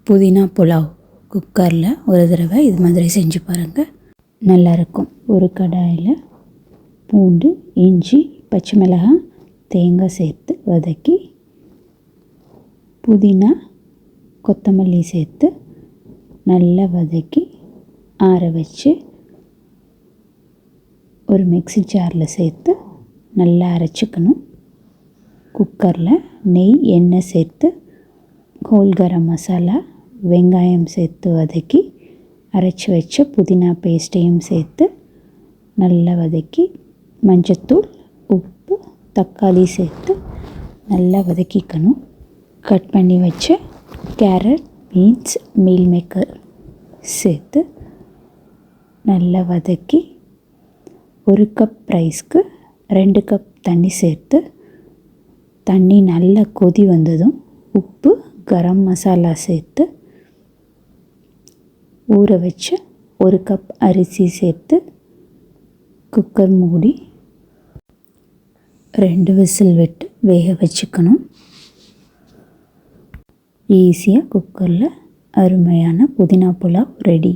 புதினா புலாவ் குக்கரில் ஒரு தடவை இது மாதிரி செஞ்சு பாருங்கள், நல்லாயிருக்கும். ஒரு கடாயில் பூண்டு, இஞ்சி, பச்சை மிளகாய், தேங்காய் சேர்த்து வதக்கி புதினா, கொத்தமல்லி சேர்த்து நல்லா வதக்கி ஆற வச்சு ஒரு மிக்ஸி ஜாரில் சேர்த்து நல்லா அரைச்சிக்கணும். குக்கரில் நெய், எண்ணெய் சேர்த்து ஹோல் கரம் மசாலா, வெங்காயம் சேர்த்து வதக்கி அரைச்சி வச்ச புதினா பேஸ்ட்டையும் சேர்த்து நல்லா வதக்கி மஞ்சத்தூள், உப்பு, தக்காளி சேர்த்து நல்லா வதக்கிக்கணும். கட் பண்ணி வச்ச கேரட், பீன்ஸ், மீல் மேக்கர் சேர்த்து நல்லா வதக்கி 1 கப் ரைஸ்க்கு 2 கப் தண்ணி சேர்த்து தண்ணி நல்லா கொதி வந்ததும் உப்பு, கரம் மசாலா சேர்த்து ஊற வச்ச 1 கப் அரிசி சேர்த்து குக்கர் மூடி 2 விசில் விட்டு வேக வச்சுக்கணும். ஈஸியாக குக்கரில் அருமையான புதினா புலாவ் ரெடி.